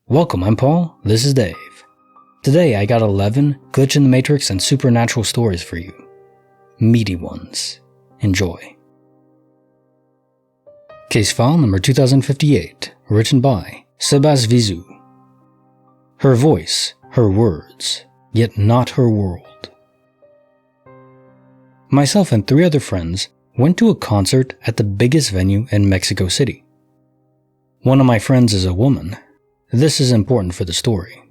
Welcome, I'm Paul, this is Dave. Today I got 11 glitch in the matrix and supernatural stories for you. Meaty ones. Enjoy. Case file number 2058, written by Sebas Vizu. Her voice, her words, yet not her world. Myself and 3 other friends went to a concert at the biggest venue in Mexico City. One of my friends is a woman. This is important for the story.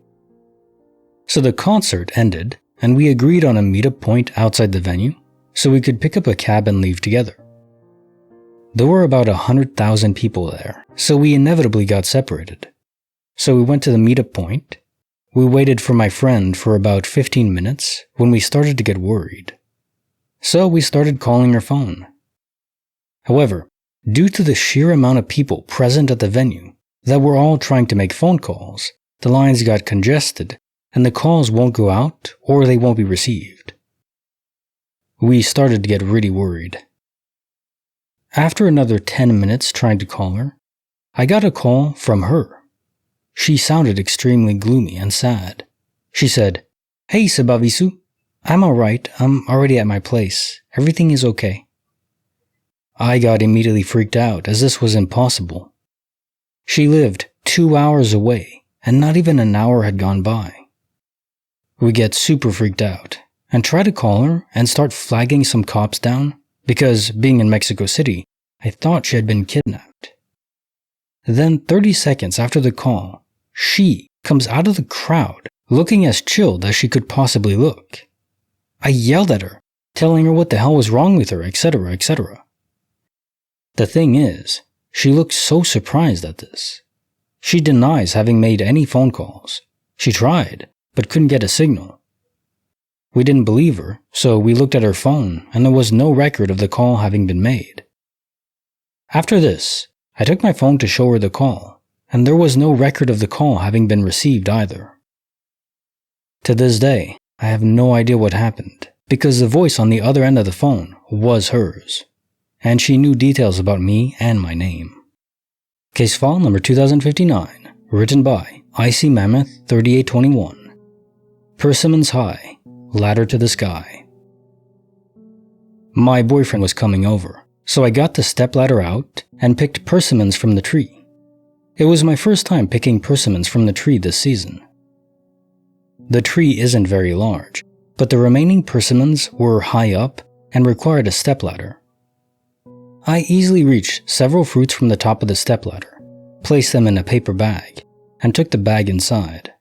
So the concert ended, and we agreed on a meetup point outside the venue so we could pick up a cab and leave together. There were about 100,000 people there, so we inevitably got separated. So we went to the meetup point. We waited for my friend for about 15 minutes when we started to get worried. So we started calling her phone. However, due to the sheer amount of people present at the venue that were all trying to make phone calls, the lines got congested and the calls won't go out or they won't be received. We started to get really worried. After another 10 minutes trying to call her, I got a call from her. She sounded extremely gloomy and sad. She said, "Hey Sebavisu, I'm alright, I'm already at my place, everything is okay." I got immediately freaked out as this was impossible. She lived 2 hours away and not even an hour had gone by. We get super freaked out and try to call her and start flagging some cops down because, being in Mexico City, I thought she had been kidnapped. Then 30 seconds after the call, she comes out of the crowd looking as chilled as she could possibly look. I yelled at her, telling her what the hell was wrong with her, etc., etc. The thing is, she looked so surprised at this. She denies having made any phone calls. She tried, but couldn't get a signal. We didn't believe her, so we looked at her phone and there was no record of the call having been made. After this, I took my phone to show her the call, and there was no record of the call having been received either. To this day, I have no idea what happened, because the voice on the other end of the phone was hers, and she knew details about me and my name. Case file number 2059, written by Icy Mammoth 3821. Persimmons High, Ladder to the Sky. My boyfriend was coming over, so I got the stepladder out and picked persimmons from the tree. It was my first time picking persimmons from the tree this season. The tree isn't very large, but the remaining persimmons were high up and required a stepladder. I easily reached several fruits from the top of the stepladder, placed them in a paper bag, and took the bag inside.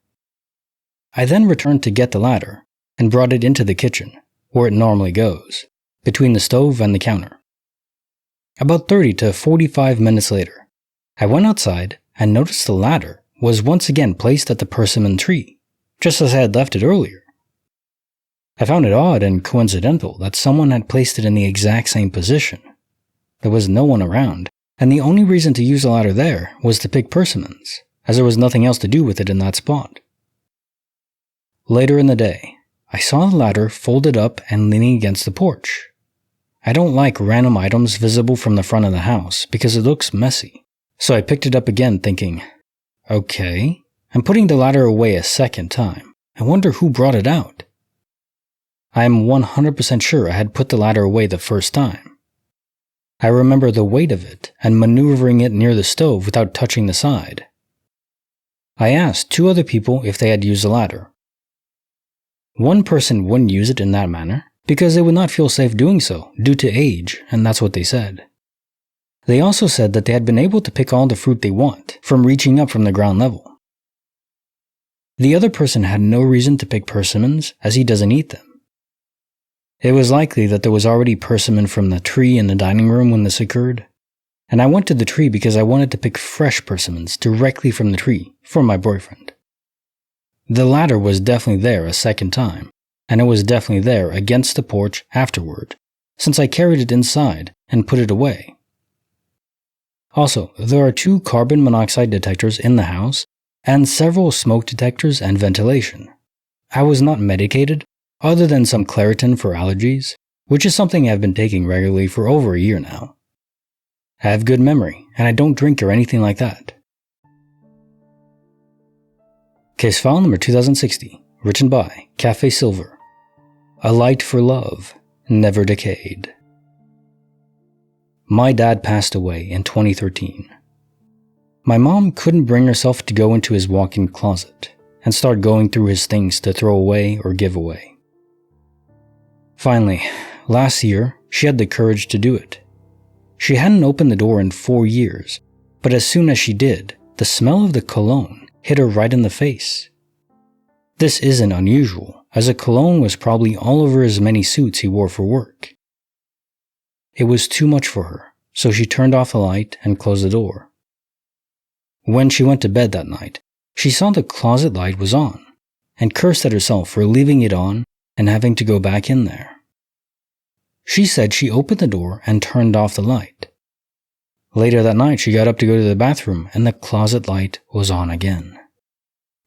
I then returned to get the ladder and brought it into the kitchen, where it normally goes, between the stove and the counter. About 30 to 45 minutes later, I went outside and noticed the ladder was once again placed at the persimmon tree, just as I had left it earlier. I found it odd and coincidental that someone had placed it in the exact same position. There was no one around, and the only reason to use the ladder there was to pick persimmons, as there was nothing else to do with it in that spot. Later in the day, I saw the ladder folded up and leaning against the porch. I don't like random items visible from the front of the house because it looks messy, so I picked it up again thinking, okay, I'm putting the ladder away a second time. I wonder who brought it out. I am 100% sure I had put the ladder away the first time. I remember the weight of it and maneuvering it near the stove without touching the side. I asked 2 other people if they had used the ladder. One person wouldn't use it in that manner because they would not feel safe doing so due to age, and that's what they said. They also said that they had been able to pick all the fruit they want from reaching up from the ground level. The other person had no reason to pick persimmons as he doesn't eat them. It was likely that there was already persimmon from the tree in the dining room when this occurred, and I went to the tree because I wanted to pick fresh persimmons directly from the tree for my boyfriend. The ladder was definitely there a second time, and it was definitely there against the porch afterward, since I carried it inside and put it away. Also, there are 2 carbon monoxide detectors in the house, and several smoke detectors and ventilation. I was not medicated, other than some Claritin for allergies, which is something I've been taking regularly for over a year now. I have good memory, and I don't drink or anything like that. Case file number 2060, written by Cafe Silver. A light for love, never decayed. My dad passed away in 2013. My mom couldn't bring herself to go into his walk-in closet and start going through his things to throw away or give away. Finally, last year, she had the courage to do it. She hadn't opened the door in 4 years, but as soon as she did, the smell of the cologne hit her right in the face. This isn't unusual, as a cologne was probably all over his many suits he wore for work. It was too much for her, so she turned off the light and closed the door. When she went to bed that night, she saw the closet light was on, and cursed at herself for leaving it on and having to go back in there. She said she opened the door and turned off the light. Later that night, she got up to go to the bathroom and the closet light was on again.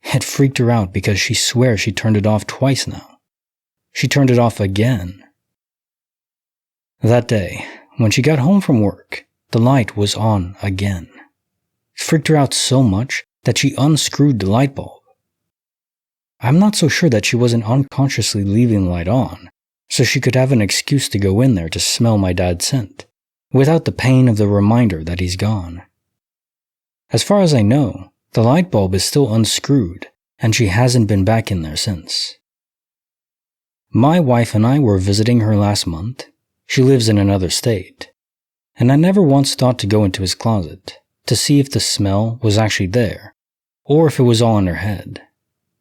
It freaked her out because she swears she turned it off twice now. She turned it off again. That day, when she got home from work, the light was on again. It freaked her out so much that she unscrewed the light bulb. I'm not so sure that she wasn't unconsciously leaving the light on, so she could have an excuse to go in there to smell my dad's scent, without the pain of the reminder that he's gone. As far as I know, the light bulb is still unscrewed, and she hasn't been back in there since. My wife and I were visiting her last month. She lives in another state, and I never once thought to go into his closet to see if the smell was actually there, or if it was all in her head.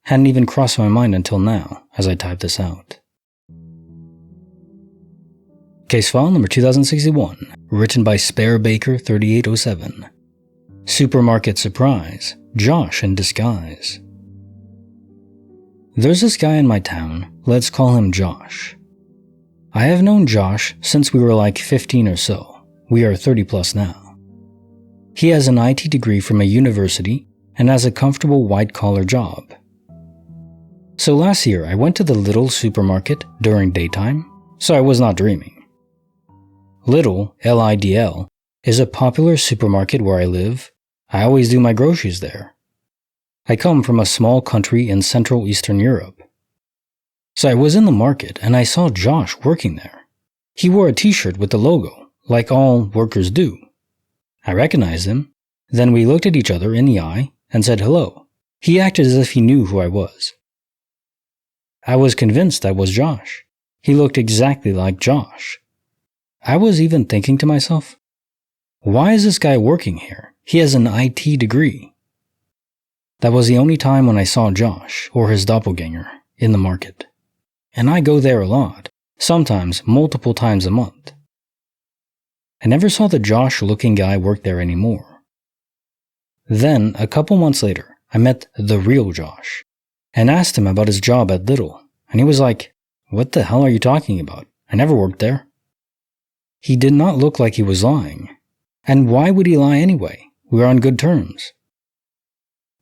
Hadn't even crossed my mind until now, as I typed this out. Case file number 2061, written by SpareBaker3807. Supermarket surprise, Josh in disguise. There's this guy in my town, let's call him Josh. I have known Josh since we were like 15 or so. We are 30 plus now. He has an IT degree from a university and has a comfortable white-collar job. So last year I went to the Lidl supermarket during daytime, so I was not dreaming. Lidl, L-I-D-L, is a popular supermarket where I live. I always do my groceries there. I come from a small country in Central Eastern Europe. So I was in the market and I saw Josh working there. He wore a t-shirt with the logo, like all workers do. I recognized him. Then we looked at each other in the eye and said hello. He acted as if he knew who I was. I was convinced that was Josh. He looked exactly like Josh. I was even thinking to myself, why is this guy working here? He has an IT degree. That was the only time when I saw Josh, or his doppelganger, in the market. And I go there a lot, sometimes multiple times a month. I never saw the Josh-looking guy work there anymore. Then, a couple months later, I met the real Josh, and asked him about his job at Lidl, and he was like, what the hell are you talking about? I never worked there. He did not look like he was lying. And why would he lie anyway? We were on good terms.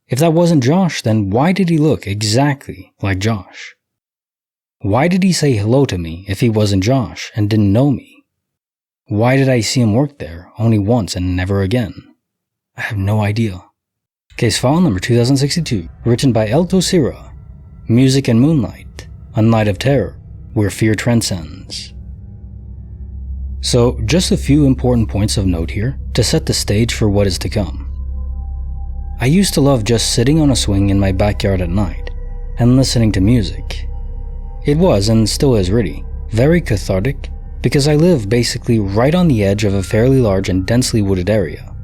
If that wasn't Josh, then why did he look exactly like Josh? Why did he say hello to me if he wasn't Josh and didn't know me? Why did I see him work there only once and never again? I have no idea. Case file number 2062, written by El Tosira. Music and Moonlight, a night of terror, where fear transcends. So, just a few important points of note here to set the stage for what is to come. I used to love just sitting on a swing in my backyard at night and listening to music. It was, and still is really, very cathartic because I live basically right on the edge of a fairly large and densely wooded area.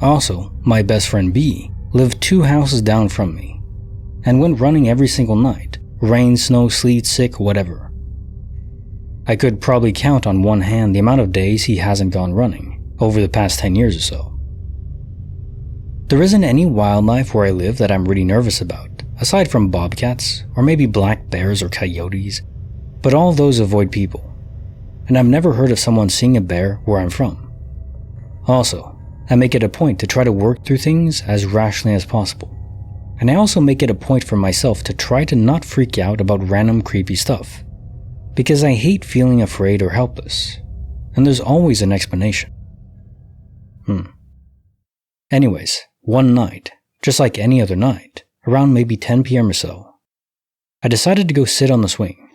Also, my best friend B lived 2 houses down from me and went running every single night, rain, snow, sleet, sick, whatever. I could probably count on one hand the amount of days he hasn't gone running over the past 10 years or so. There isn't any wildlife where I live that I'm really nervous about, aside from bobcats or maybe black bears or coyotes, but all of those avoid people. And I've never heard of someone seeing a bear where I'm from. Also, I make it a point to try to work through things as rationally as possible. And I also make it a point for myself to try to not freak out about random creepy stuff, because I hate feeling afraid or helpless, and there's always an explanation. Anyways, one night, just like any other night, around maybe 10 p.m. or so. I decided to go sit on the swing.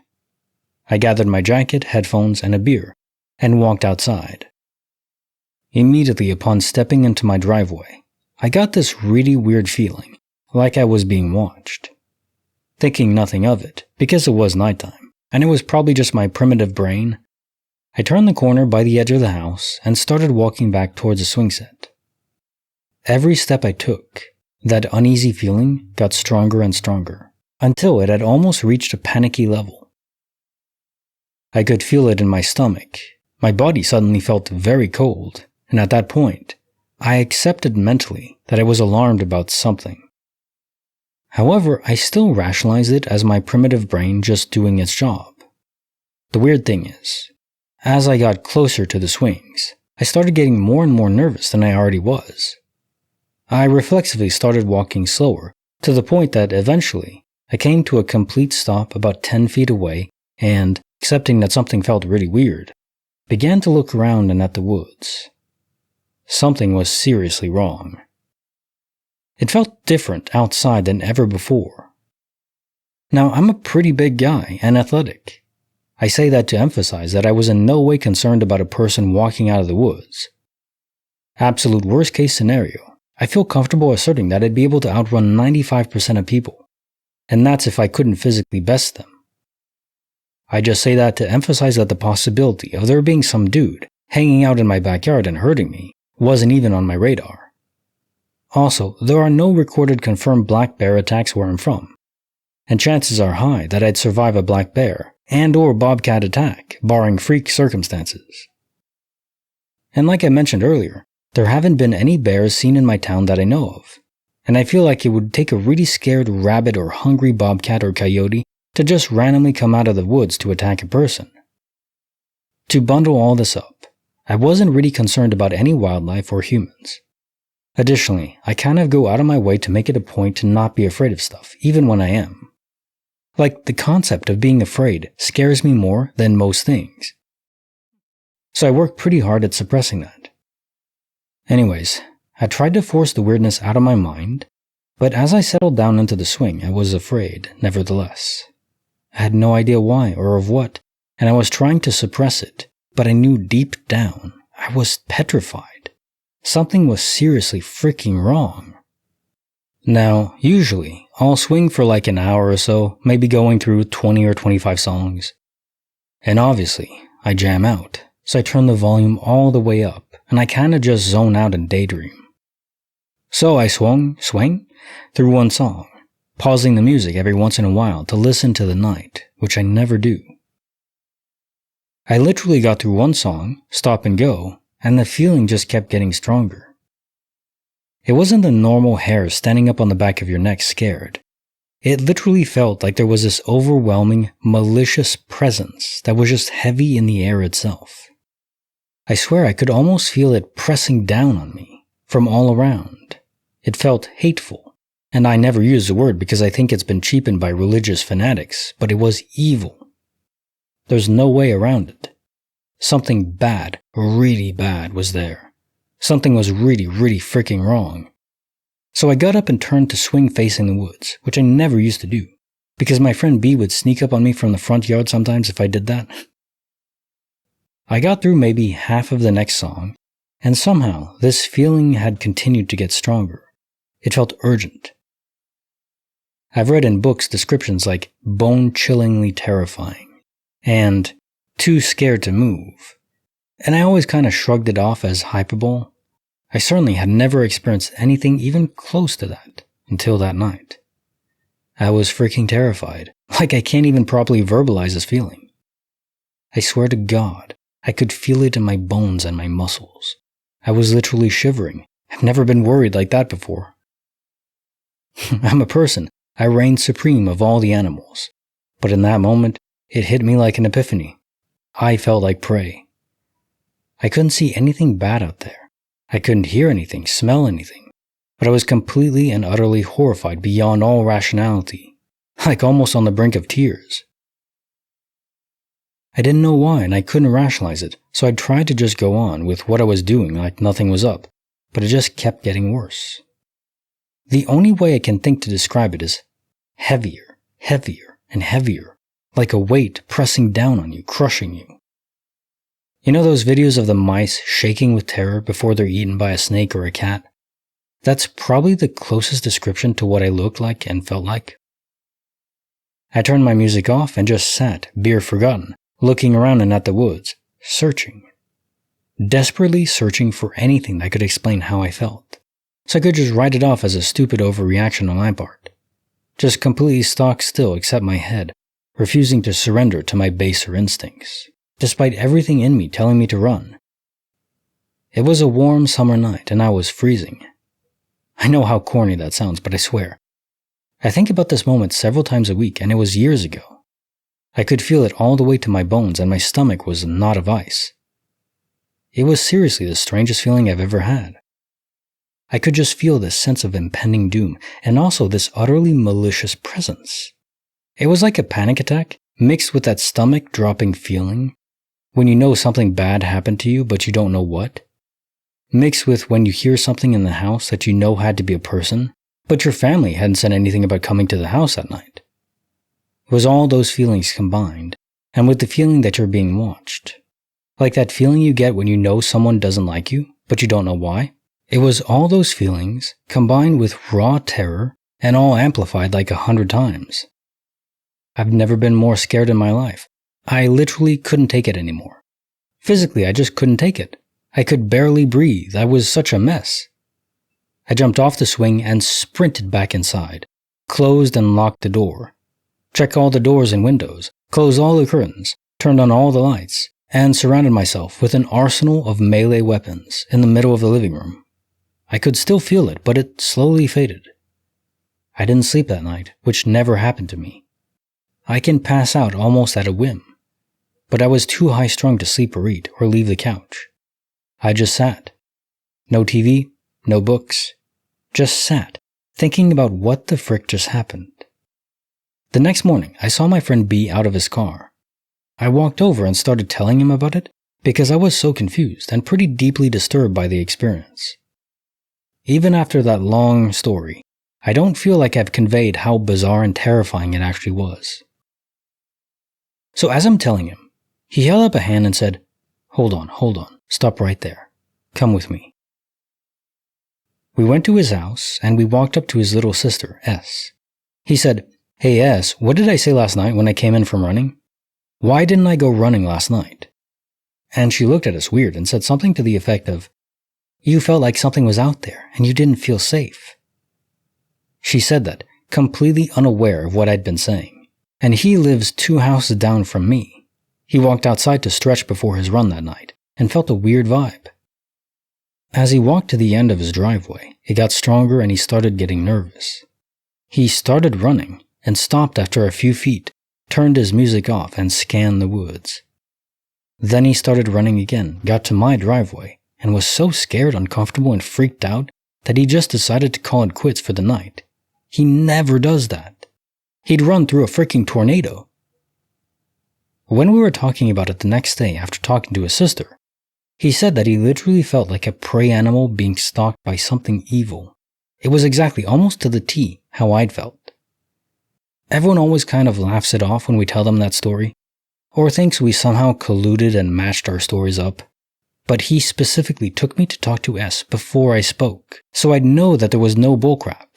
I gathered my jacket, headphones, and a beer, and walked outside. Immediately upon stepping into my driveway, I got this really weird feeling, like I was being watched. Thinking nothing of it, because it was nighttime, and it was probably just my primitive brain, I turned the corner by the edge of the house and started walking back towards the swing set. Every step I took, that uneasy feeling got stronger and stronger, until it had almost reached a panicky level. I could feel it in my stomach. My body suddenly felt very cold, and at that point, I accepted mentally that I was alarmed about something. However, I still rationalized it as my primitive brain just doing its job. The weird thing is, as I got closer to the swings, I started getting more and more nervous than I already was. I reflexively started walking slower, to the point that eventually, I came to a complete stop about 10 feet away and, accepting that something felt really weird, began to look around and at the woods. Something was seriously wrong. It felt different outside than ever before. Now, I'm a pretty big guy and athletic. I say that to emphasize that I was in no way concerned about a person walking out of the woods. Absolute worst case scenario, I feel comfortable asserting that I'd be able to outrun 95% of people, and that's if I couldn't physically best them. I just say that to emphasize that the possibility of there being some dude hanging out in my backyard and hurting me wasn't even on my radar. Also, there are no recorded confirmed black bear attacks where I'm from, and chances are high that I'd survive a black bear and/or bobcat attack, barring freak circumstances. And like I mentioned earlier, there haven't been any bears seen in my town that I know of, and I feel like it would take a really scared rabbit or hungry bobcat or coyote to just randomly come out of the woods to attack a person. To bundle all this up, I wasn't really concerned about any wildlife or humans. Additionally, I kind of go out of my way to make it a point to not be afraid of stuff, even when I am. Like, the concept of being afraid scares me more than most things. So I work pretty hard at suppressing that. Anyways, I tried to force the weirdness out of my mind, but as I settled down into the swing, I was afraid, nevertheless. I had no idea why or of what, and I was trying to suppress it, but I knew deep down I was petrified. Something was seriously freaking wrong. Now, usually, I'll swing for like an hour or so, maybe going through 20 or 25 songs. And obviously, I jam out, so I turn the volume all the way up, and I kinda just zone out and daydream. So I swung through one song, pausing the music every once in a while to listen to the night, which I never do. I literally got through one song, stop and go, and the feeling just kept getting stronger. It wasn't the normal hair standing up on the back of your neck scared. It literally felt like there was this overwhelming, malicious presence that was just heavy in the air itself. I swear I could almost feel it pressing down on me, from all around. It felt hateful, and I never use the word because I think it's been cheapened by religious fanatics, but it was evil. There's no way around it. Something bad, really bad was there. Something was really, really freaking wrong. So I got up and turned to swing facing the woods, which I never used to do, because my friend B would sneak up on me from the front yard sometimes if I did that. I got through maybe half of the next song, and somehow this feeling had continued to get stronger. It felt urgent. I've read in books descriptions like bone-chillingly terrifying, and too scared to move, and I always kind of shrugged it off as hyperbole. I certainly had never experienced anything even close to that until that night. I was freaking terrified, like I can't even properly verbalize this feeling. I swear to God, I could feel it in my bones and my muscles. I was literally shivering. I've never been worried like that before. I'm a person. I reign supreme of all the animals. But in that moment, it hit me like an epiphany. I felt like prey. I couldn't see anything bad out there. I couldn't hear anything, smell anything. But I was completely and utterly horrified beyond all rationality, like almost on the brink of tears. I didn't know why and I couldn't rationalize it, so I tried to just go on with what I was doing like nothing was up, but it just kept getting worse. The only way I can think to describe it is heavier, heavier, and heavier, like a weight pressing down on you, crushing you. You know those videos of the mice shaking with terror before they're eaten by a snake or a cat? That's probably the closest description to what I looked like and felt like. I turned my music off and just sat, beer forgotten, looking around and at the woods, searching. Desperately searching for anything that could explain how I felt, so I could just write it off as a stupid overreaction on my part. Just completely stock still except my head, refusing to surrender to my baser instincts, despite everything in me telling me to run. It was a warm summer night and I was freezing. I know how corny that sounds, but I swear. I think about this moment several times a week, and it was years ago. I could feel it all the way to my bones, and my stomach was a knot of ice. It was seriously the strangest feeling I've ever had. I could just feel this sense of impending doom, and also this utterly malicious presence. It was like a panic attack, mixed with that stomach-dropping feeling, when you know something bad happened to you, but you don't know what. Mixed with when you hear something in the house that you know had to be a person, but your family hadn't said anything about coming to the house that night. It was all those feelings combined, and with the feeling that you're being watched. Like that feeling you get when you know someone doesn't like you, but you don't know why. It was all those feelings combined with raw terror and all amplified like 100 times. I've never been more scared in my life. I literally couldn't take it anymore. Physically, I just couldn't take it. I could barely breathe. I was such a mess. I jumped off the swing and sprinted back inside, closed and locked the door, checked all the doors and windows, closed all the curtains, turned on all the lights, and surrounded myself with an arsenal of melee weapons in the middle of the living room. I could still feel it, but it slowly faded. I didn't sleep that night, which never happened to me. I can pass out almost at a whim, but I was too high-strung to sleep or eat or leave the couch. I just sat. No TV, no books. Just sat, thinking about what the frick just happened. The next morning, I saw my friend B out of his car. I walked over and started telling him about it because I was so confused and pretty deeply disturbed by the experience. Even after that long story, I don't feel like I've conveyed how bizarre and terrifying it actually was. So as I'm telling him, he held up a hand and said, hold on, stop right there. Come with me." We went to his house, and we walked up to his little sister, S. He said, "Hey S, what did I say last night when I came in from running? Why didn't I go running last night?" And she looked at us weird and said something to the effect of, "You felt like something was out there, and you didn't feel safe." She said that, completely unaware of what I'd been saying. And he lives 2 houses down from me. He walked outside to stretch before his run that night, and felt a weird vibe. As he walked to the end of his driveway, it got stronger and he started getting nervous. He started running, and stopped after a few feet, turned his music off and scanned the woods. Then he started running again, got to my driveway, and was so scared, uncomfortable, and freaked out that he just decided to call it quits for the night. He never does that. He'd run through a freaking tornado. When we were talking about it the next day after talking to his sister, he said that he literally felt like a prey animal being stalked by something evil. It was exactly, almost to the T, how I'd felt. Everyone always kind of laughs it off when we tell them that story, or thinks we somehow colluded and matched our stories up. But he specifically took me to talk to S before I spoke, so I'd know that there was no bullcrap.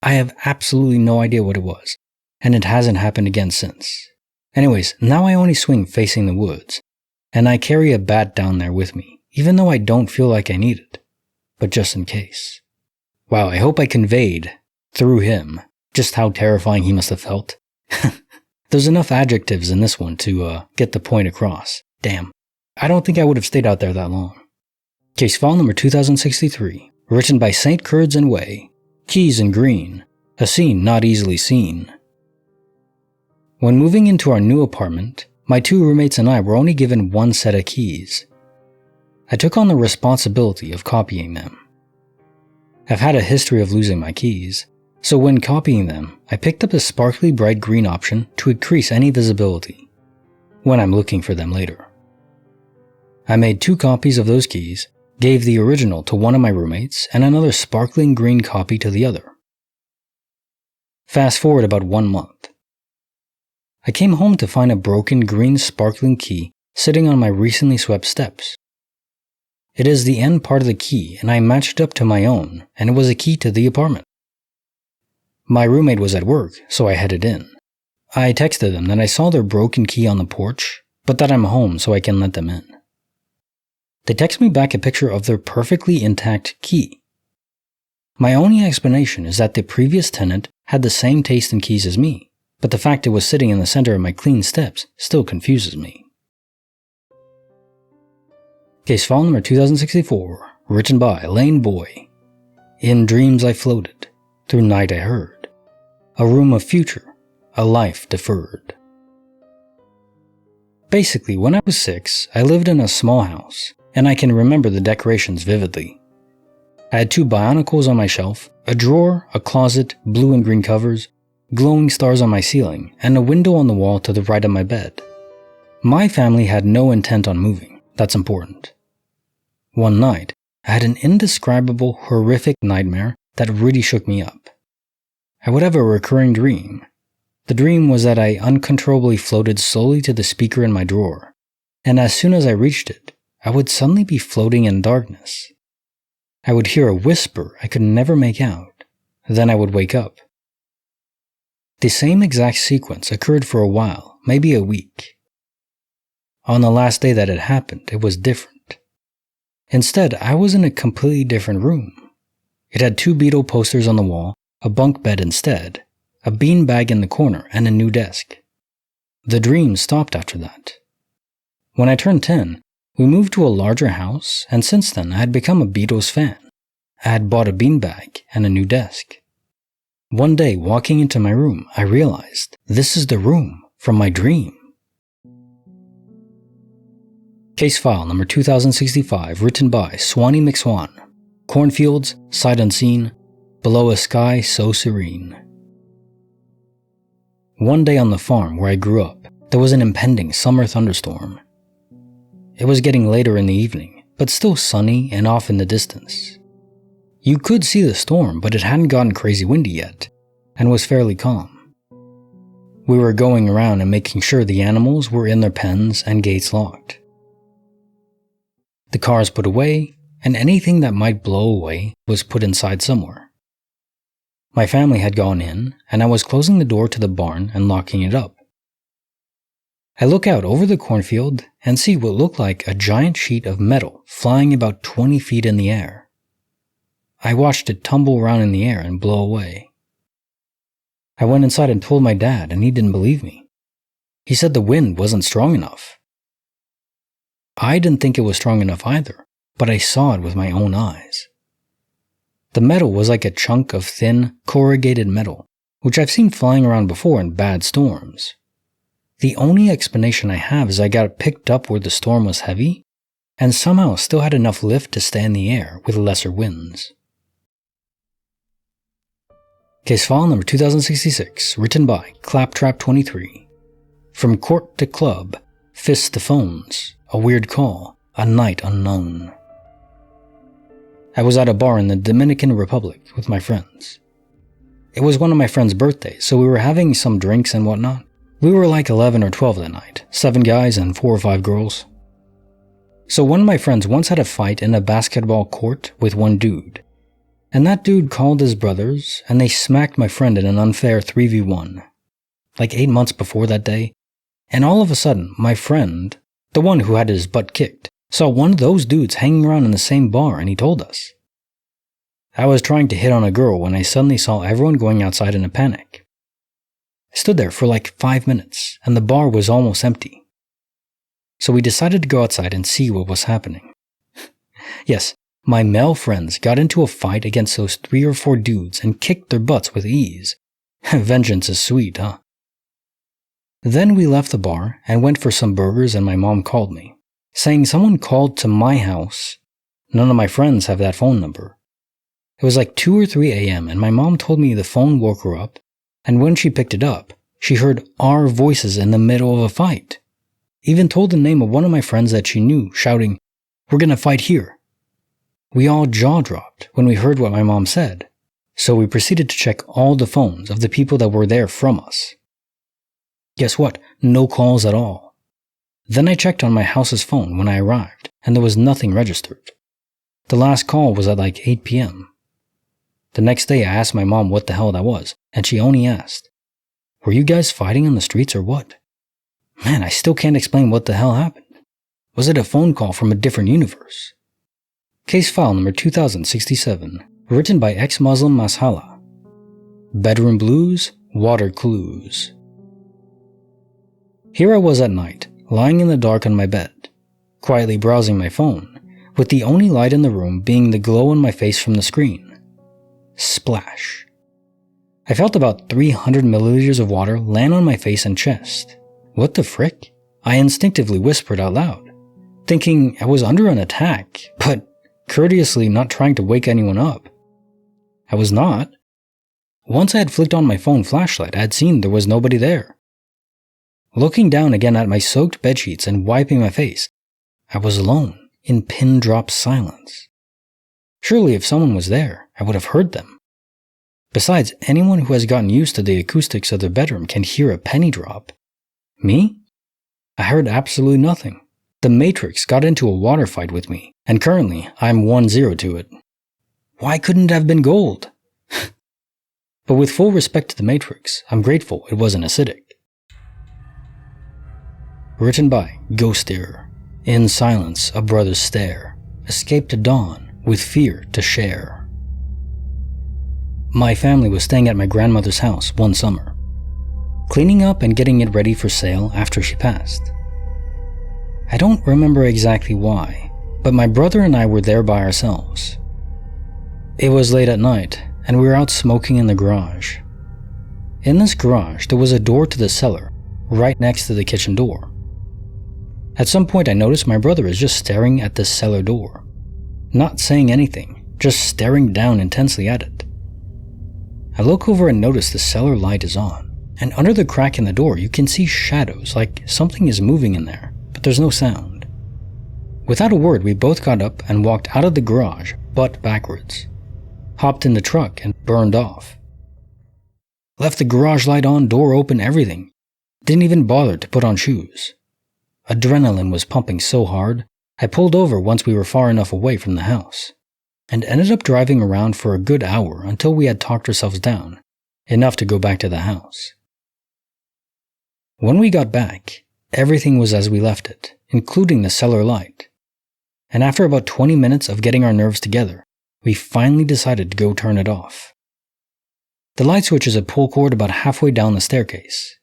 I have absolutely no idea what it was, and it hasn't happened again since. Anyways, now I only swing facing the woods, and I carry a bat down there with me, even though I don't feel like I need it, but just in case. Wow, I hope I conveyed, through him, just how terrifying he must have felt. There's enough adjectives in this one to get the point across. Damn. I don't think I would have stayed out there that long. Case file number 2063, written by St. Curds and Way, keys in green, a scene not easily seen. When moving into our new apartment, my 2 roommates and I were only given 1 set of keys. I took on the responsibility of copying them. I've had a history of losing my keys, so when copying them, I picked up the sparkly bright green option to increase any visibility when I'm looking for them later. I made 2 copies of those keys, gave the original to one of my roommates and another sparkling green copy to the other. Fast forward about 1 month. I came home to find a broken green sparkling key sitting on my recently swept steps. It is the end part of the key, and I matched it up to my own, and it was a key to the apartment. My roommate was at work, so I headed in. I texted them that I saw their broken key on the porch, but that I'm home so I can let them in. They texted me back a picture of their perfectly intact key. My only explanation is that the previous tenant had the same taste in keys as me, but the fact it was sitting in the center of my clean steps still confuses me. Case file number 2064, written by Lane Boy. In dreams I floated, through night I heard, a room of future, a life deferred. Basically, when I was 6, I lived in a small house, and I can remember the decorations vividly. I had 2 bionicles on my shelf, a drawer, a closet, blue and green covers, glowing stars on my ceiling, and a window on the wall to the right of my bed. My family had no intent on moving, that's important. One night, I had an indescribable, horrific nightmare that really shook me up. I would have a recurring dream. The dream was that I uncontrollably floated slowly to the speaker in my drawer, and as soon as I reached it, I would suddenly be floating in darkness. I would hear a whisper I could never make out, then I would wake up. The same exact sequence occurred for a while, maybe a week. On the last day that it happened, it was different. Instead, I was in a completely different room. It had 2 Beatle posters on the wall, a bunk bed instead, a beanbag in the corner, and a new desk. The dream stopped after that. When I turned 10, we moved to a larger house, and since then I had become a Beatles fan. I had bought a beanbag and a new desk. One day, walking into my room, I realized this is the room from my dream. Case file number 2065, written by Swanee McSwan. Cornfields, sight unseen, below a sky so serene. One day on the farm where I grew up, there was an impending summer thunderstorm. It was getting later in the evening, but still sunny and off in the distance. You could see the storm, but it hadn't gotten crazy windy yet, and was fairly calm. We were going around and making sure the animals were in their pens and gates locked. The cars put away, and anything that might blow away was put inside somewhere. My family had gone in, and I was closing the door to the barn and locking it up. I look out over the cornfield and see what looked like a giant sheet of metal flying about 20 feet in the air. I watched it tumble around in the air and blow away. I went inside and told my dad, and he didn't believe me. He said the wind wasn't strong enough. I didn't think it was strong enough either, but I saw it with my own eyes. The metal was like a chunk of thin, corrugated metal, which I've seen flying around before in bad storms. The only explanation I have is I got picked up where the storm was heavy, and somehow still had enough lift to stay in the air with lesser winds. Case file number 2066, written by Claptrap23. From court to club, fists to phones, a weird call, a night unknown. I was at a bar in the Dominican Republic with my friends. It was one of my friend's birthdays, so we were having some drinks and whatnot. We were like 11 or 12 that night, 7 guys and 4 or 5 girls. So one of my friends once had a fight in a basketball court with one dude. And that dude called his brothers, and they smacked my friend in an unfair 3v1. Like 8 months before that day. And all of a sudden, my friend, the one who had his butt kicked, saw one of those dudes hanging around in the same bar, and he told us. I was trying to hit on a girl when I suddenly saw everyone going outside in a panic. I stood there for like 5 minutes, and the bar was almost empty. So we decided to go outside and see what was happening. Yes, my male friends got into a fight against those 3 or 4 dudes and kicked their butts with ease. Vengeance is sweet, huh? Then we left the bar and went for some burgers, and my mom called me, saying someone called to my house. None of my friends have that phone number. It was like 2 or 3 a.m. and my mom told me the phone woke her up, and when she picked it up, she heard our voices in the middle of a fight. Even told the name of one of my friends that she knew, shouting, "We're gonna fight here." We all jaw-dropped when we heard what my mom said, so we proceeded to check all the phones of the people that were there from us. Guess what? No calls at all. Then I checked on my house's phone when I arrived, and there was nothing registered. The last call was at like 8 p.m. The next day I asked my mom what the hell that was, and she only asked, "Were you guys fighting on the streets or what?" Man, I still can't explain what the hell happened. Was it a phone call from a different universe? Case file number 2067, written by ex-Muslim Mashala. Bedroom Blues, Water Clues. Here I was at night, lying in the dark on my bed, quietly browsing my phone, with the only light in the room being the glow on my face from the screen. Splash. I felt about 300 milliliters of water land on my face and chest. What the frick? I instinctively whispered out loud, thinking I was under an attack, but courteously not trying to wake anyone up. I was not. Once I had flicked on my phone flashlight, I had seen there was nobody there. Looking down again at my soaked bedsheets and wiping my face, I was alone, in pin-drop silence. Surely if someone was there, I would have heard them. Besides, anyone who has gotten used to the acoustics of their bedroom can hear a penny drop. Me? I heard absolutely nothing. The Matrix got into a water fight with me, and currently I'm 1-0 to it. Why couldn't it have been gold? But with full respect to the Matrix, I'm grateful it wasn't acidic. Written by Ghosteer. In silence a brother stare, escape to dawn with fear to share. My family was staying at my grandmother's house one summer, cleaning up and getting it ready for sale after she passed. I don't remember exactly why, but my brother and I were there by ourselves. It was late at night, and we were out smoking in the garage. In this garage, there was a door to the cellar, right next to the kitchen door. At some point I noticed my brother is just staring at the cellar door, not saying anything, just staring down intensely at it. I look over and notice the cellar light is on, and under the crack in the door you can see shadows like something is moving in there, but there's no sound. Without a word, we both got up and walked out of the garage, butt backwards, hopped in the truck and burned off. Left the garage light on, door open, everything. Didn't even bother to put on shoes. Adrenaline was pumping so hard, I pulled over once we were far enough away from the house, and ended up driving around for a good hour until we had talked ourselves down, enough to go back to the house. When we got back, everything was as we left it, including the cellar light. And after about 20 minutes of getting our nerves together, we finally decided to go turn it off. The light switch is a pull cord about halfway down the staircase.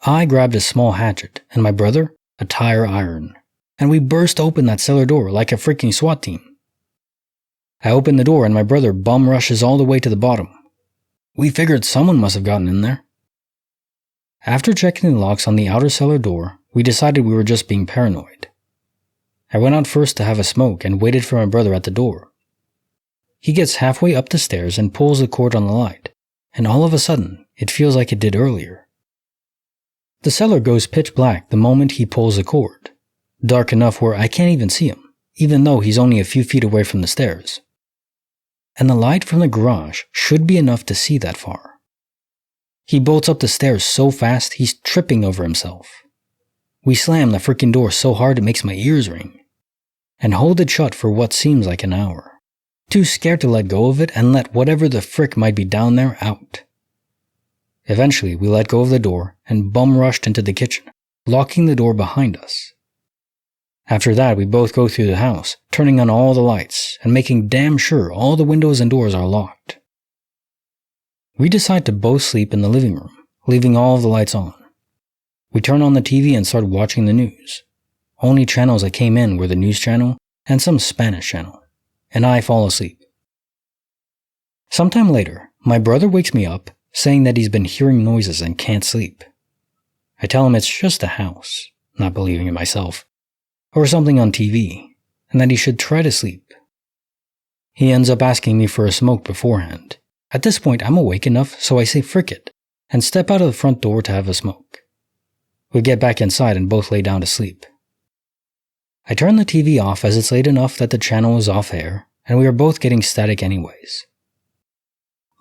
I grabbed a small hatchet, and my brother, a tire iron, and we burst open that cellar door like a freaking SWAT team. I opened the door and my brother bum rushes all the way to the bottom. We figured someone must have gotten in there. After checking the locks on the outer cellar door, we decided we were just being paranoid. I went out first to have a smoke and waited for my brother at the door. He gets halfway up the stairs and pulls the cord on the light, and all of a sudden, it feels like it did earlier. The cellar goes pitch black the moment he pulls the cord, dark enough where I can't even see him, even though he's only a few feet away from the stairs. And the light from the garage should be enough to see that far. He bolts up the stairs so fast he's tripping over himself. We slam the freaking door so hard it makes my ears ring, and hold it shut for what seems like an hour, too scared to let go of it and let whatever the frick might be down there out. Eventually, we let go of the door and bum rushed into the kitchen, locking the door behind us. After that, we both go through the house, turning on all the lights and making damn sure all the windows and doors are locked. We decide to both sleep in the living room, leaving all of the lights on. We turn on the TV and start watching the news. Only channels that came in were the news channel and some Spanish channel, and I fall asleep. Sometime later, my brother wakes me up, saying that he's been hearing noises and can't sleep. I tell him it's just a house, not believing it myself, or something on TV, and that he should try to sleep. He ends up asking me for a smoke beforehand. At this point, I'm awake enough, so I say frick it, and step out of the front door to have a smoke. We get back inside and both lay down to sleep. I turned the TV off as it's late enough that the channel is off air, and we are both getting static anyways.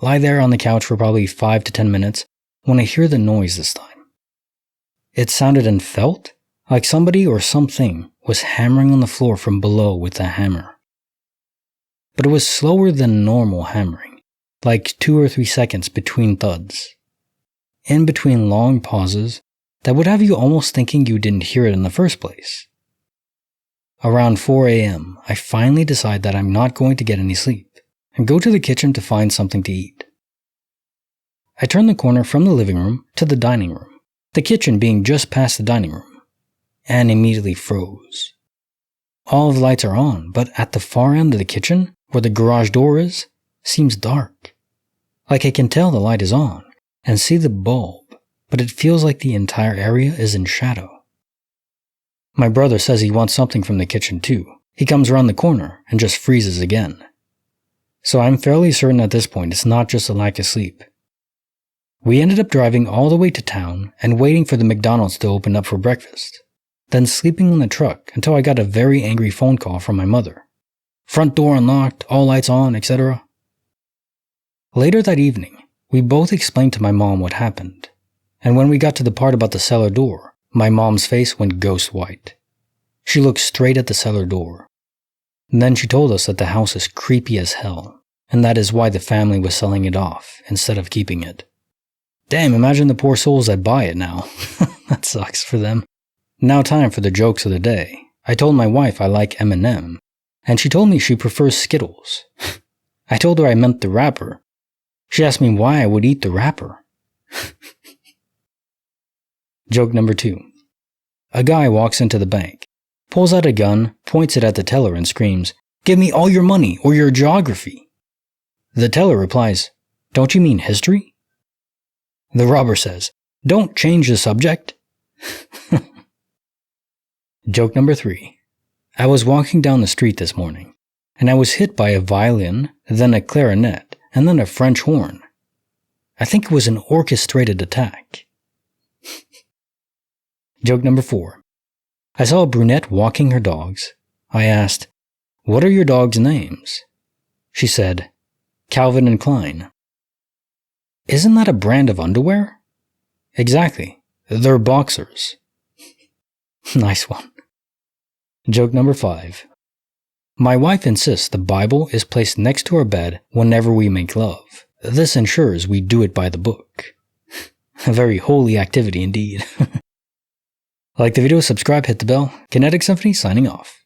Lie there on the couch for probably 5 to 10 minutes when I hear the noise this time. It sounded and felt like somebody or something was hammering on the floor from below with a hammer. But it was slower than normal hammering, like 2 or 3 seconds between thuds. In between long pauses that would have you almost thinking you didn't hear it in the first place. Around 4 a.m., I finally decide that I'm not going to get any sleep and go to the kitchen to find something to eat. I turn the corner from the living room to the dining room, the kitchen being just past the dining room, and immediately froze. All of the lights are on, but at the far end of the kitchen, where the garage door is, seems dark. Like I can tell the light is on and see the bulb, but it feels like the entire area is in shadow. My brother says he wants something from the kitchen too. He comes around the corner and just freezes again. So I'm fairly certain at this point it's not just a lack of sleep. We ended up driving all the way to town and waiting for the McDonald's to open up for breakfast, then sleeping in the truck until I got a very angry phone call from my mother. Front door unlocked, all lights on, etc. Later that evening, we both explained to my mom what happened, and when we got to the part about the cellar door, my mom's face went ghost white. She looked straight at the cellar door. And then she told us that the house is creepy as hell, and that is why the family was selling it off instead of keeping it. Damn, imagine the poor souls that buy it now. That sucks for them. Now time for the jokes of the day. I told my wife I like M&M, and she told me she prefers Skittles. I told her I meant the wrapper. She asked me why I would eat the wrapper. Joke number 2. A guy walks into the bank, pulls out a gun, points it at the teller and screams, "Give me all your money or your geography." The teller replies, "Don't you mean history?" The robber says, "Don't change the subject." Joke number 3. I was walking down the street this morning, and I was hit by a violin, then a clarinet, and then a French horn. I think it was an orchestrated attack. Joke number 4. I saw a brunette walking her dogs. I asked, "What are your dogs' names?" She said, "Calvin and Klein." Isn't that a brand of underwear? Exactly. They're boxers. Nice one. Joke number 5. My wife insists the Bible is placed next to our bed whenever we make love. This ensures we do it by the book. A very holy activity indeed. Like the video, subscribe, hit the bell. Kinetic Symphony signing off.